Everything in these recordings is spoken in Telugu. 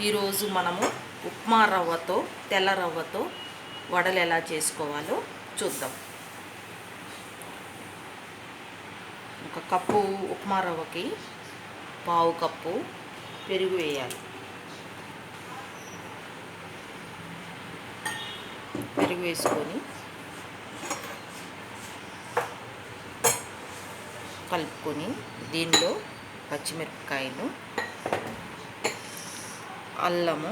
ఈరోజు మనము ఉప్మా రవ్వతో తెల్ల రవ్వతో వడలు ఎలా చేసుకోవాలో చూద్దాం. ఒక కప్పు ఉప్మా రవ్వకి పావు కప్పు పెరుగు వేయాలి. పెరుగు వేసుకొని కలుపుకొని దీనిలో పచ్చిమిరపకాయలు, అల్లము,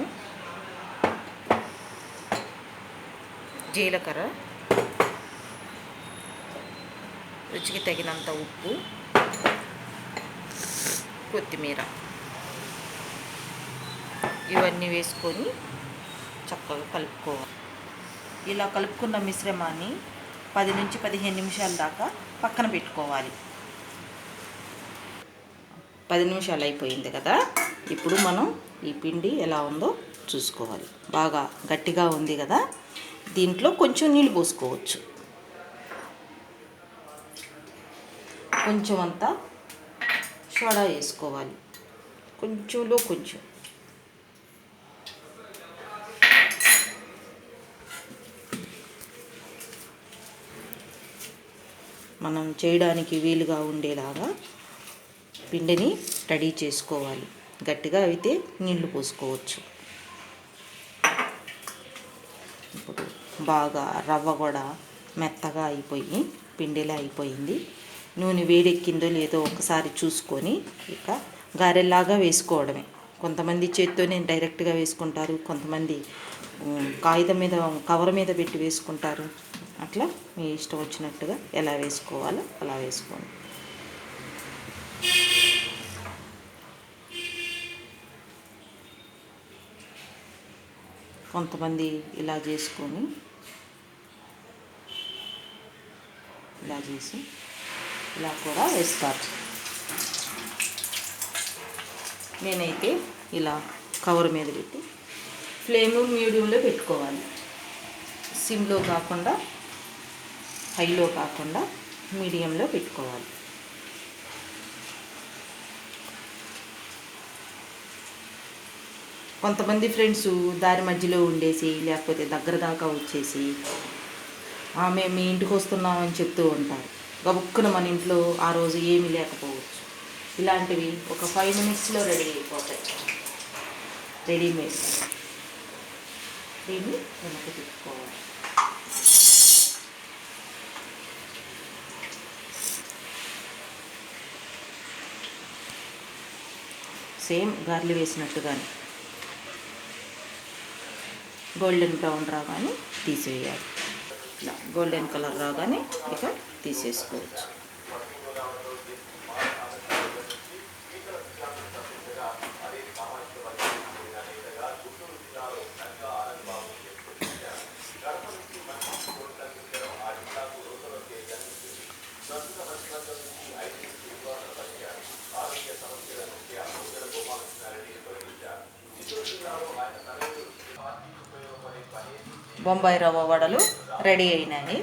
జీలకర్ర, రుచికి తగినంత ఉప్పు, కొత్తిమీర ఇవన్నీ వేసుకొని చక్కగా కలుపుకోవాలి. ఇలా కలుపుకున్న మిశ్రమాన్ని 10 నుంచి 15 నిమిషాల దాకా పక్కన పెట్టుకోవాలి. 10 నిమిషాలు అయిపోయింది కదా. ఇప్పుడు మనం ఈ పిండి ఎలా ఉందో చూసుకోవాలి. బాగా గట్టిగా ఉంది కదా, దీంట్లో కొంచెం నీళ్ళు పోసుకోవచ్చు. కొంచెం అంతా సోడా వేసుకోవాలి, కొంచెంలో కొంచెం. మనం చేయడానికి వీలుగా ఉండేలాగా పిండిని రెడీ చేసుకోవాలి. గట్టిగా అయితే నీళ్లు పోసుకోవచ్చు. ఇప్పుడు బాగా రవ్వ కూడా మెత్తగా అయిపోయి పిండిలా అయిపోయింది. నూనె వేడెక్కిందో లేదో ఒకసారి చూసుకొని ఇక గారెల్లాగా వేసుకోవడమే. కొంతమంది చేత్తోనే డైరెక్ట్గా వేసుకుంటారు, కొంతమంది కాగితం మీద కవర్ మీద పెట్టి వేసుకుంటారు. అట్లా మీ ఇష్టం వచ్చినట్టుగా ఎలా వేసుకోవాలో అలా వేసుకోండి. కొంతమంది ఇలా చేసుకొని ఇలా చేసి ఇలా కూడా వేస్తారు. నేనైతే ఇలా కవర్ మీద పెట్టి ఫ్లేమ్ మీడియంలో పెట్టుకోవాలి. సిమ్లో కాకుండా హైలో కాకుండా మీడియంలో పెట్టుకోవాలి. కొంతమంది ఫ్రెండ్స్ దారి మధ్యలో ఉండేసి లేకపోతే దగ్గర దాకా వచ్చేసి మేము మీ ఇంటికి వస్తున్నామని చెప్తూ ఉంటారు. గబుక్కున మన ఇంట్లో ఆ రోజు ఏమీ లేకపోవచ్చు. ఇలాంటివి ఒక 5 మినిట్స్లో రెడీ అయిపోతాయి. రెడీమేడ్. దీన్ని వెనక్కి తిప్పుకోవాలి. సేమ్ గార్లు వేసినట్టుగానే గోల్డెన్ బ్రౌన్ రాగానే తీసివేయాలి. ఇలా గోల్డెన్ కలర్ రాగానే ఇక తీసేసుకోవచ్చు. బొంబాయి రవ్వ వడలు రెడీ అయినాయి.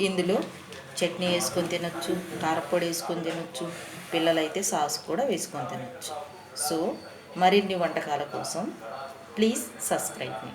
ఇందులో చట్నీ వేసుకొని తినొచ్చు, కారపొడి వేసుకొని తినొచ్చు, పిల్లలైతే సాస్ కూడా వేసుకొని తినొచ్చు. సో మరిన్ని వంటకాల కోసం ప్లీజ్ సబ్స్క్రైబ్ మీ.